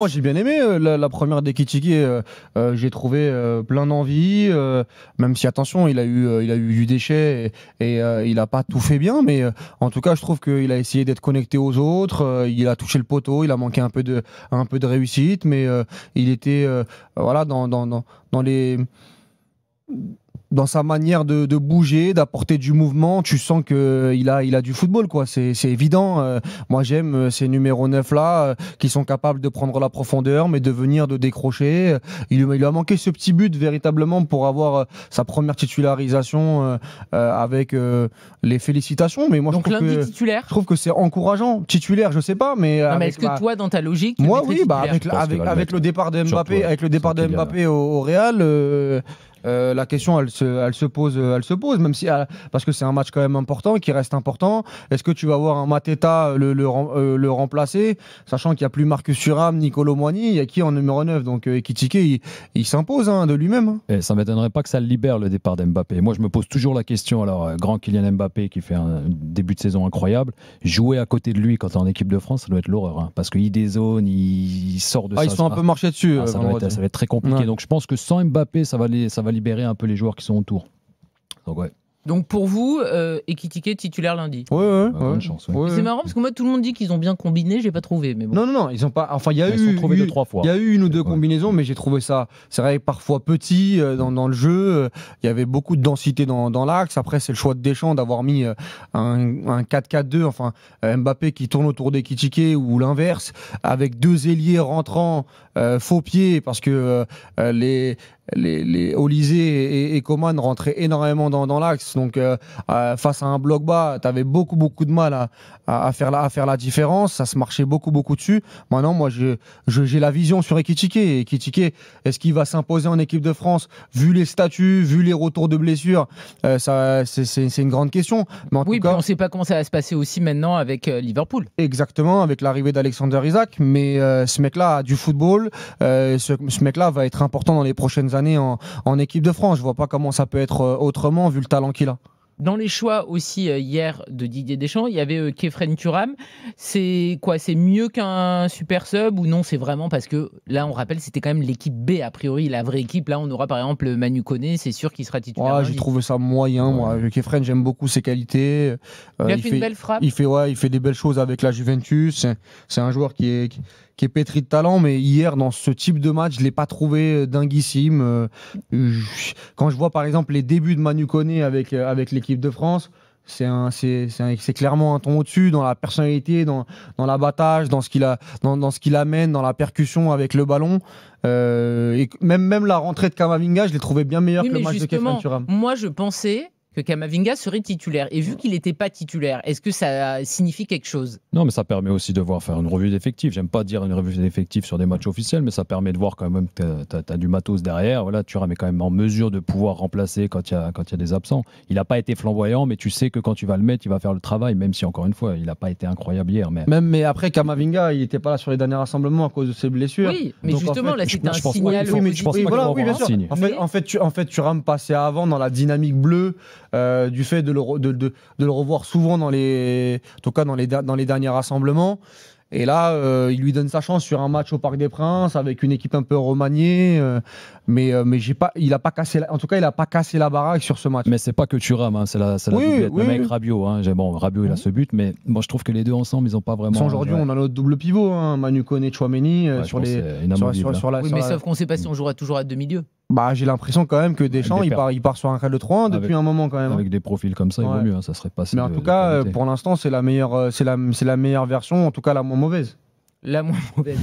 Moi j'ai bien aimé la première d'Ekitike, j'ai trouvé plein d'envie, même si attention il a eu du déchet et il a pas tout fait bien, mais en tout cas je trouve qu'il a essayé d'être connecté aux autres, il a touché le poteau, il a manqué un peu de réussite, mais il était voilà dans les dans sa manière de bouger, d'apporter du mouvement, tu sens qu'il il a du football, quoi. C'est évident. Moi, j'aime ces numéros 9 là, qui sont capables de prendre la profondeur, mais de venir, de décrocher. Il lui a manqué ce petit but, véritablement, pour avoir sa première titularisation avec les félicitations. Mais moi, Donc lundi titulaire. Je trouve que c'est encourageant. Titulaire, je sais pas, mais. Non, mais est-ce que toi, dans ta logique, moi, oui, bah, avec le départ de Mbappé, au Real. La question, elle se pose, même si parce que c'est un match quand même important, qui reste important. Est-ce que tu vas voir un Mateta le remplacer, sachant qu'il n'y a plus Marcus Thuram, Nicolo Moigny, il y a qui en numéro 9? Donc Ekitike, il s'impose de lui-même. Et ça ne m'étonnerait pas que ça libère le départ d'Mbappé. Moi, je me pose toujours la question, alors, grand Kylian Mbappé qui fait un début de saison incroyable, jouer à côté de lui quand tu es en équipe de France, ça doit être l'horreur. Parce qu'il dézone, il sort de ça. Ils sont un peu marchés dessus. Ça va être très compliqué. Ouais. Donc je pense que sans Mbappé, ça va libérer un peu les joueurs qui sont autour. Donc ouais. Donc pour vous, Ekitike titulaire lundi. Bonne chance. Ouais. C'est marrant parce que moi tout le monde dit qu'ils ont bien combiné, j'ai pas trouvé. Mais bon. Non, ils ont pas. Enfin, il y a eu 2-3 fois. Il y a eu une ou deux combinaisons, mais j'ai trouvé ça, c'est vrai, parfois petit dans le jeu. Il y avait beaucoup de densité dans l'axe. Après, c'est le choix de Deschamps d'avoir mis un 4-4-2. Enfin, Mbappé qui tourne autour d'Ekitike ou l'inverse, avec deux ailiers rentrants faux pieds, parce que les Olysée et Coman rentraient énormément dans l'axe, donc face à un bloc bas, tu avais beaucoup de mal à faire la différence, ça se marchait beaucoup dessus. Maintenant, moi j'ai la vision sur Ekitike. Ekitike, est-ce qu'il va s'imposer en équipe de France vu les statuts, vu les retours de blessures? C'est une grande question. Mais en tout cas, on ne sait pas comment ça va se passer aussi maintenant avec Liverpool. Exactement, avec l'arrivée d'Alexander Isak, mais ce mec-là a du football, ce mec-là va être important dans les prochaines années en équipe de France. Je vois pas comment ça peut être autrement vu le talent qu'il a. Dans les choix aussi hier de Didier Deschamps, il y avait Khéphren Thuram. C'est quoi? C'est mieux qu'un super sub ou non? C'est vraiment parce que là, on rappelle, c'était quand même l'équipe B a priori, la vraie équipe. Là, on aura par exemple Manu Koné, c'est sûr qu'il sera titulaire. J'ai trouvé ça moyen. Moi, Khéphren, j'aime beaucoup ses qualités. Il a fait une belle frappe. Il fait des belles choses avec la Juventus. C'est un joueur qui est pétri de talent, mais hier, dans ce type de match, je ne l'ai pas trouvé dinguissime. Quand je vois, par exemple, les débuts de Manu Koné avec l'équipe de France, c'est clairement un ton au-dessus dans la personnalité, dans l'abattage, dans ce qu'il amène, dans la percussion avec le ballon. Et même la rentrée de Camavinga, je l'ai trouvé bien meilleure que le match de Khéphren Thuram. Moi, je pensais que Camavinga serait titulaire. Et vu qu'il n'était pas titulaire, est-ce que ça signifie quelque chose? Non, mais ça permet aussi de voir faire une revue d'effectifs. J'aime pas dire une revue d'effectifs sur des matchs officiels, mais ça permet de voir quand même que tu as du matos derrière. Voilà, Thuram est quand même en mesure de pouvoir remplacer quand il y a des absents. Il n'a pas été flamboyant, mais tu sais que quand tu vas le mettre, il va faire le travail, même si, encore une fois, il n'a pas été incroyable hier. Mais après, Camavinga, il n'était pas là sur les derniers rassemblements à cause de ses blessures. Oui, mais donc, justement, là, c'était un signal. Oui, bien sûr. En fait, Thuram passait avant dans la dynamique bleue. Du fait de le revoir souvent en tout cas dans les derniers rassemblements. Et là, il lui donne sa chance sur un match au Parc des Princes avec une équipe un peu remaniée, mais il a pas cassé. En tout cas, il a pas cassé la baraque sur ce match. Mais c'est pas que Thuram, c'est la doublette. Même avec Rabiot, Rabiot il a ce but, mais moi je trouve que les deux ensemble, ils ont pas vraiment. Aujourd'hui, on a notre double pivot, Manu Koné, Chouameni sur la. Oui, mais sauf qu'on sait pas si on jouera toujours à deux milieux. J'ai l'impression quand même que Deschamps, il part sur un 4-2-3-1 depuis un moment quand même. Avec des profils comme ça, il vaut mieux, ça serait pas. Mais en tout cas, pour l'instant, c'est la meilleure version, en tout cas la moins mauvaise. La moins mauvaise.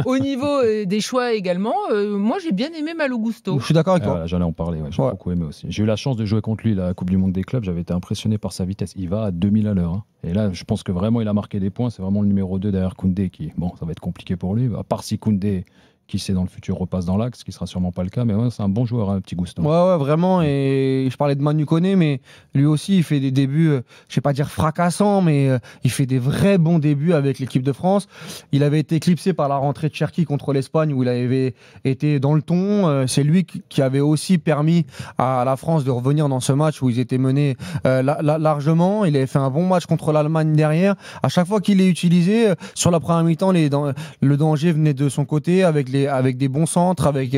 Au niveau des choix également, moi j'ai bien aimé Malo Gusto. Je suis d'accord avec toi. J'en ai en parlé, j'ai beaucoup aimé aussi. J'ai eu la chance de jouer contre lui la Coupe du Monde des clubs, j'avais été impressionné par sa vitesse. Il va à 2000 à l'heure. Et là, je pense que vraiment il a marqué des points. C'est vraiment le numéro 2 derrière Koundé qui, ça va être compliqué pour lui. À part si Koundé qui sait dans le futur repasse dans l'axe, ce qui sera sûrement pas le cas, mais ouais, c'est un bon joueur, un petit Gusto. Ouais, vraiment. Et je parlais de Manu Koné, mais lui aussi, il fait des débuts, je vais pas dire fracassants, mais il fait des vrais bons débuts avec l'équipe de France. Il avait été éclipsé par la rentrée de Cherki contre l'Espagne, où il avait été dans le ton. C'est lui qui avait aussi permis à la France de revenir dans ce match où ils étaient menés largement. Il avait fait un bon match contre l'Allemagne derrière. À chaque fois qu'il est utilisé, sur la première mi-temps, le danger venait de son côté avec des bons centres, avec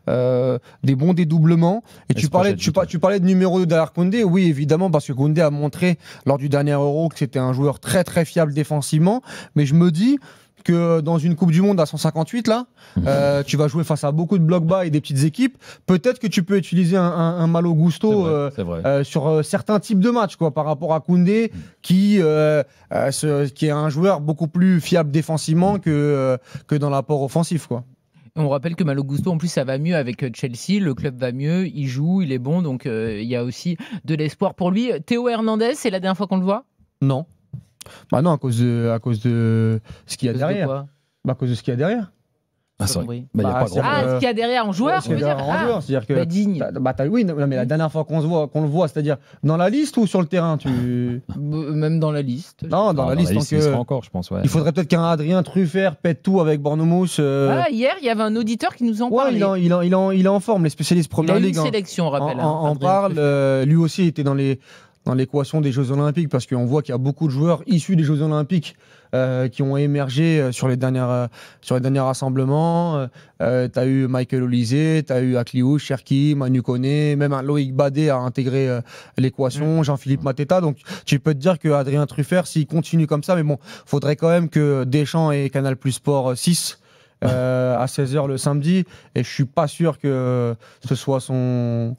des bons dédoublements. Et tu parlais de numéro 2 derrière Koundé. Oui, évidemment, parce que Koundé a montré lors du dernier Euro que c'était un joueur très très fiable défensivement. Mais je me dis que dans une Coupe du Monde à 158, là, tu vas jouer face à beaucoup de blocs bas et des petites équipes. Peut-être que tu peux utiliser un Malo Gusto sur certains types de matchs, quoi, par rapport à Koundé, qui est un joueur beaucoup plus fiable défensivement que dans l'apport offensif, quoi. On rappelle que Malo Gusto, en plus, ça va mieux avec Chelsea. Le club va mieux, il joue, il est bon. Donc, il y a aussi de l'espoir pour lui. Théo Hernandez, c'est la dernière fois qu'on le voit ? Non. Bah non, à cause de ce qu'il y a derrière. À cause de ce qu'il y a derrière. C'est vrai. Ce qu'il y a derrière en joueur, c'est-à-dire que digne. Oui, mais la dernière fois qu'on le voit, c'est-à-dire dans la liste ou sur le terrain, même dans la liste. Non, dans la liste, il sera encore, je pense. Ouais. Il faudrait peut-être qu'un Adrien Truffert pète tout avec Bornomous. Hier, il y avait un auditeur qui nous en parlait. Il est en forme. Les spécialistes Première Ligue. Il a une sélection, on rappelle. En parle. Lui aussi était dans l'équation des Jeux Olympiques, parce qu'on voit qu'il y a beaucoup de joueurs issus des Jeux Olympiques qui ont émergé sur les derniers rassemblements. Tu as eu Michael Olise, tu as eu Akliou, Cherki, Manu Koné, même un Loïc Badé a intégré l'équation, Jean-Philippe Mateta. Donc tu peux te dire que Adrien Truffert, s'il continue comme ça, mais bon, faudrait quand même que Deschamps ait Canal Plus Sport 6 à 16h le samedi, et je suis pas sûr que ce soit son...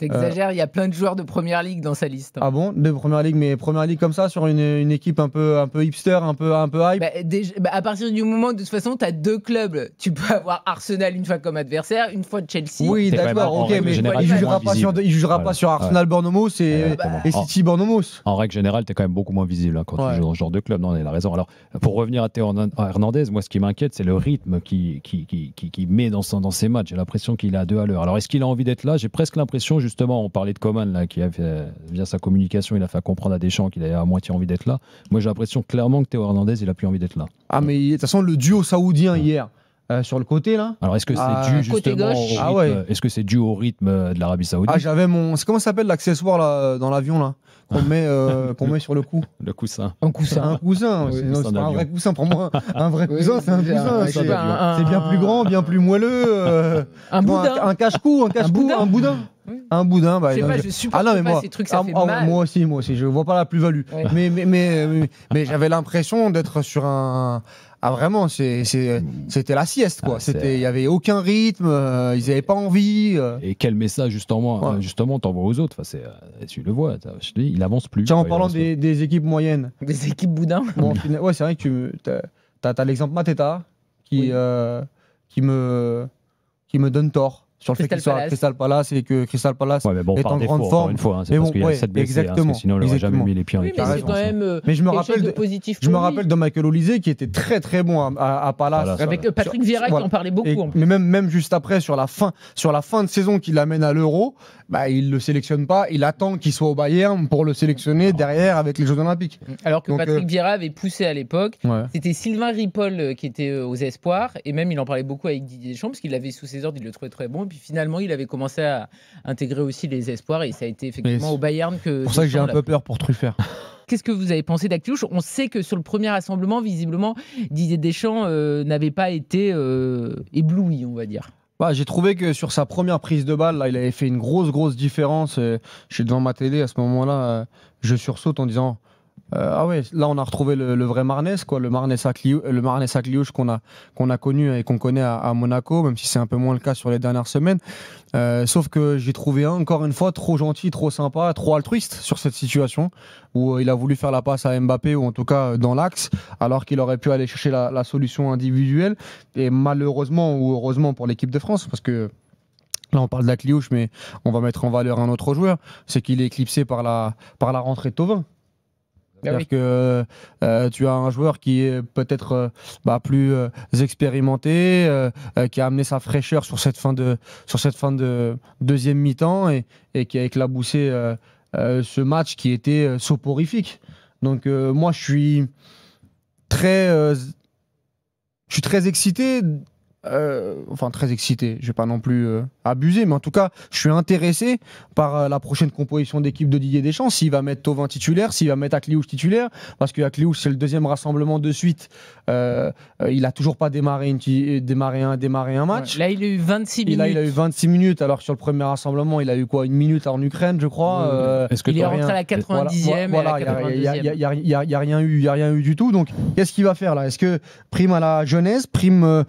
T'exagères, il y a plein de joueurs de Première Ligue dans sa liste. Ah bon, de Première Ligue, mais Première Ligue comme ça, sur une équipe un peu hipster, un peu hype. À partir du moment où de toute façon tu as deux clubs, tu peux avoir Arsenal une fois comme adversaire, une fois Chelsea. Oui, d'accord, ok, mais il jugera pas sur Arsenal Bournemouth et City Bournemouth. En règle générale, tu es quand même beaucoup moins visible quand tu joues dans ce genre de club. Non, il a raison. Alors, pour revenir à Théo Hernandez, moi ce qui m'inquiète, c'est le rythme qu'il met dans ses matchs. J'ai l'impression qu'il est à 2 à l'heure. Alors, est-ce qu'il a envie d'être là ? J'ai presque l'impression, justement, on parlait de Coman là, qui a fait, via sa communication, il a fait comprendre à Deschamps qu'il avait à moitié envie d'être là. Moi, j'ai l'impression clairement que Théo Hernandez, il a plus envie d'être là. Ah, mais de toute façon, le duo saoudien hier, sur le côté là. Alors, est-ce que c'est dû justement au rythme, est-ce que c'est dû au rythme de l'Arabie Saoudite ? J'avais c'est comment ça s'appelle l'accessoire là dans l'avion là qu'on met sur le cou. Le coussin. Un coussin. Oui, c'est pas un vrai coussin pour moi. Un vrai coussin, c'est un coussin. C'est bien plus grand, bien plus moelleux. Un boudin. Un cache-cou, un boudin. Un boudin, je sais pas, je supporte pas ces trucs, ça fait mal. Moi aussi, je vois pas la plus-value. Ouais. Mais j'avais l'impression d'être sur un... Ah vraiment, c'était la sieste, quoi. Il y avait aucun rythme, ils avaient pas envie. Et quel message justement t'envoies aux autres. Enfin, tu le vois, je te dis, il avance plus. Tiens, en parlant des équipes moyennes. Des équipes boudins. Bon, ouais, c'est vrai que t'as l'exemple Mateta qui me donne tort. Sur le fait qu'il soit à Crystal Palace et que Crystal Palace est en grande forme. Une fois, c'est parce qu'il y a 7 blessés, parce que sinon il n'aurait jamais mis les pieds en équipe. Mais je me rappelle de Michael Olise qui était très très bon à Palace. Avec Patrick Vieira qui en parlait beaucoup. Mais même juste après, sur la fin de saison qu'il amène à l'Euro, il le sélectionne pas, il attend qu'il soit au Bayern pour le sélectionner derrière avec les Jeux Olympiques. Alors que Patrick Vieira avait poussé à l'époque, c'était Sylvain Ripoll qui était aux espoirs, et même il en parlait beaucoup avec Didier Deschamps parce qu'il l'avait sous ses ordres, il le trouvait très bon. Et puis finalement, il avait commencé à intégrer aussi les espoirs et ça a été effectivement au Bayern que... C'est pour ça que j'ai un peu peur pour Truffert. Qu'est-ce que vous avez pensé d'Akliouche ? On sait que sur le premier rassemblement, visiblement, Didier Deschamps n'avait pas été ébloui, on va dire. J'ai trouvé que sur sa première prise de balle, là, il avait fait une grosse différence. Je suis devant ma télé à ce moment-là, je sursaute en disant... là on a retrouvé le vrai Marnès, quoi, le Marnès Akliouche qu'on a connu et qu'on connaît à Monaco, même si c'est un peu moins le cas sur les dernières semaines. Sauf que j'ai trouvé encore une fois trop gentil, trop sympa, trop altruiste sur cette situation où il a voulu faire la passe à Mbappé, ou en tout cas dans l'axe, alors qu'il aurait pu aller chercher la solution individuelle. Et malheureusement ou heureusement pour l'équipe de France, parce que là on parle d'Akliouche, mais on va mettre en valeur un autre joueur, c'est qu'il est éclipsé par la rentrée de Thauvin. C'est-à-dire que tu as un joueur qui est peut-être plus expérimenté, qui a amené sa fraîcheur sur cette fin de deuxième mi-temps et qui a éclaboussé ce match qui était soporifique. Donc moi, je suis très excité. Très excité, je vais pas non plus abuser, mais en tout cas, je suis intéressé par la prochaine composition d'équipe de Didier Deschamps, s'il va mettre Thauvin titulaire, s'il va mettre Akliouche titulaire, parce que Akliouche, c'est le deuxième rassemblement de suite. Il a toujours pas démarré un match. Ouais. Là, il a eu 26 minutes. Là, il a eu 26 minutes, alors que sur le premier rassemblement, il a eu quoi, une minute en Ukraine, je crois. Il est rentré à la 90e. Voilà, il y a rien eu du tout. Donc, qu'est-ce qu'il va faire là? Est-ce que prime à la jeunesse, prime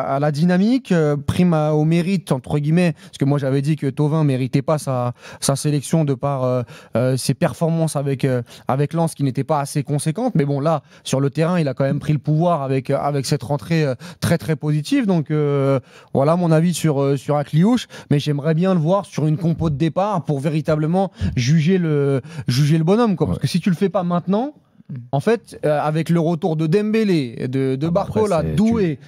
à la dynamique, prime au mérite, entre guillemets, parce que moi j'avais dit que Thauvin ne méritait pas sa sélection de par ses performances avec Lens qui n'étaient pas assez conséquentes, mais bon là, sur le terrain, il a quand même pris le pouvoir avec cette rentrée très très positive, donc voilà mon avis sur Akliouche, mais j'aimerais bien le voir sur une compo de départ pour véritablement juger le bonhomme, quoi, parce que si tu le fais pas maintenant, en fait, avec le retour de Dembélé, de Barcola, Doué,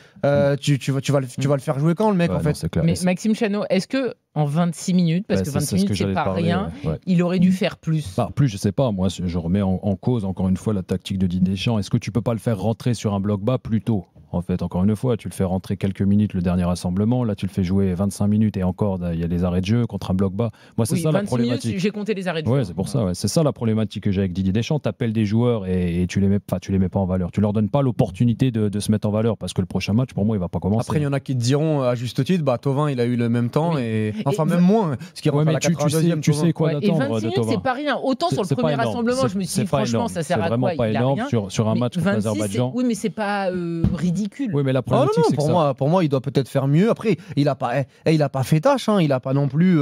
tu vas le faire jouer quand, le mec, en fait. C'est clair. Mais Maxime Chanot, est-ce que en 26 minutes, parce que 26 minutes c'est pas rien, il aurait dû faire plus? Plus, je sais pas. Moi, je remets en cause encore une fois la tactique de Didier Deschamps. Est-ce que tu peux pas le faire rentrer sur un bloc bas plus tôt? En fait, encore une fois, tu le fais rentrer quelques minutes le dernier rassemblement. Là, tu le fais jouer 25 minutes et encore, il y a des arrêts de jeu contre un bloc bas. Moi, c'est ça la problématique. Minutes, j'ai compté les arrêts de jeu. Ouais, c'est pour ça. Ouais. C'est ça la problématique que j'ai avec Didier Deschamps. Tu appelles des joueurs et tu les mets pas en valeur. Tu leur donnes pas l'opportunité de se mettre en valeur parce que le prochain match, pour moi, il va pas commencer. Après, il y en a qui te diront à juste titre, Thauvin, il a eu le même temps et même moins. Ce qui mais tu sais quoi d'attendre de Thauvin. Et 26 minutes, c'est pas rien. Autant sur le premier rassemblement, je me suis dit franchement, ça sert à quoi? C'est vraiment pas énorme sur un match contre l'Azerbaïdjan. Oui, mais c'est pas ridicule. Oui, mais la problématique, c'est que pour moi, il doit peut-être faire mieux. Après, il a pas fait tâche. Il a pas non plus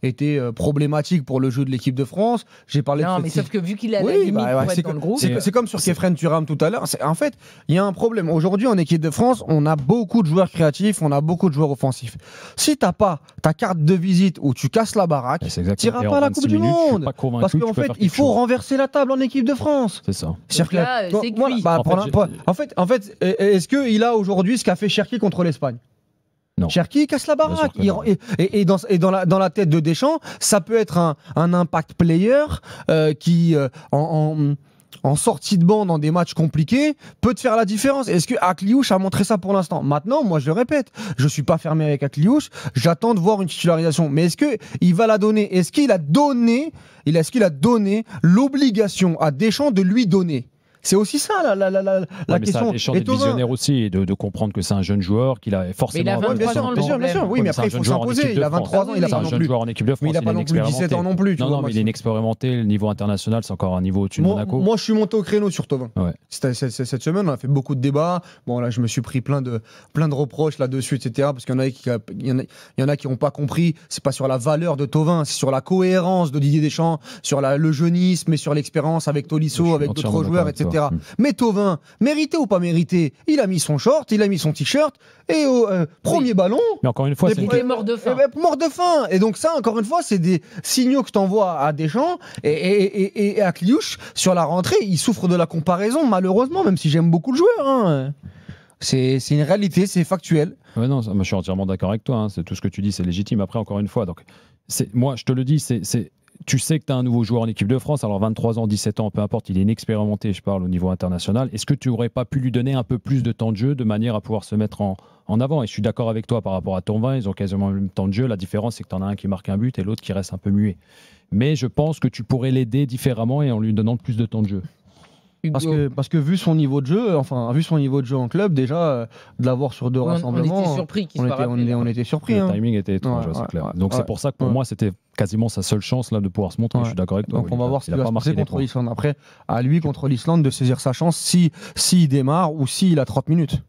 été problématique pour le jeu de l'équipe de France. J'ai parlé. Non, mais sauf que vu qu'il a la limite pour être dans le groupe. C'est comme sur Kefren Turam tout à l'heure. En fait, il y a un problème. Aujourd'hui, en équipe de France, on a beaucoup de joueurs créatifs, on a beaucoup de joueurs offensifs. Si t'as pas ta carte de visite où tu casses la baraque, tu n'iras pas à la Coupe du Monde. Parce qu'en fait, il faut renverser la table en équipe de France. C'est ça. Là, c'est cuit. En fait, est-ce qu'il a aujourd'hui ce qu'a fait Cherki contre l'Espagne? Non. Cherki casse la baraque. Et dans la tête de Deschamps, ça peut être un impact player qui, en sortie de banc dans des matchs compliqués, peut te faire la différence. Est-ce que Akliouche a montré ça pour l'instant? Maintenant, moi je le répète, je suis pas fermé avec Akliouche, j'attends de voir une titularisation. Mais est-ce qu'il va la donner? Est-ce qu'il a donné l'obligation à Deschamps de lui donner? C'est aussi ça la question. Deschamps d'être visionnaire aussi et de comprendre que c'est un jeune joueur qu'il a forcément. Mais il a 23 ans, bien sûr. Oui, mais après il faut s'imposer. Il a 23 ans, il a pas non plus. C'est un jeune joueur en équipe de France. Mais il a pas non plus 17 ans non plus. Non, mais il est inexpérimenté. Le niveau international, c'est encore un niveau au-dessus de Monaco. Moi, je suis monté au créneau sur Thauvin. Cette semaine, on a fait beaucoup de débats. Bon, là, je me suis pris plein de reproches là-dessus, etc. Parce qu'il y en a qui n'ont pas compris. C'est pas sur la valeur de Thauvin, c'est sur la cohérence de Didier Deschamps, sur le jeunisme et sur l'expérience avec Tolisso, avec d'autres joueurs, etc. Mais Thauvin, mérité ou pas mérité, il a mis son short, il a mis son t-shirt et au premier ballon. Mais encore une fois, c'est mort de faim. Mort de faim. Et donc ça, encore une fois, c'est des signaux que t'envoies à Deschamps et à Akliouche sur la rentrée. Il souffre de la comparaison, malheureusement, même si j'aime beaucoup le joueur. C'est une réalité, c'est factuel. Ouais, non, moi, je suis entièrement d'accord avec toi. C'est tout ce que tu dis, c'est légitime. Après, encore une fois, donc moi, je te le dis, tu sais que tu as un nouveau joueur en équipe de France, alors 23 ans, 17 ans, peu importe, il est inexpérimenté, je parle au niveau international. Est-ce que tu n'aurais pas pu lui donner un peu plus de temps de jeu de manière à pouvoir se mettre en avant? Et je suis d'accord avec toi par rapport à Thauvin, ils ont quasiment le même temps de jeu. La différence, c'est que tu en as un qui marque un but et l'autre qui reste un peu muet. Mais je pense que tu pourrais l'aider différemment et en lui donnant plus de temps de jeu. Parce que vu son niveau de jeu, en club, déjà, de l'avoir sur deux rassemblements, on était surpris qu'il soit rappelé. On était surpris. Le timing était étrange, c'est clair. Donc c'est pour ça que pour moi, c'était quasiment sa seule chance là de pouvoir se montrer. Je suis d'accord avec toi. Donc on va voir ce qu'il va se passer contre l'Islande. Après, à lui contre l'Islande de saisir sa chance s'il démarre ou s'il a 30 minutes.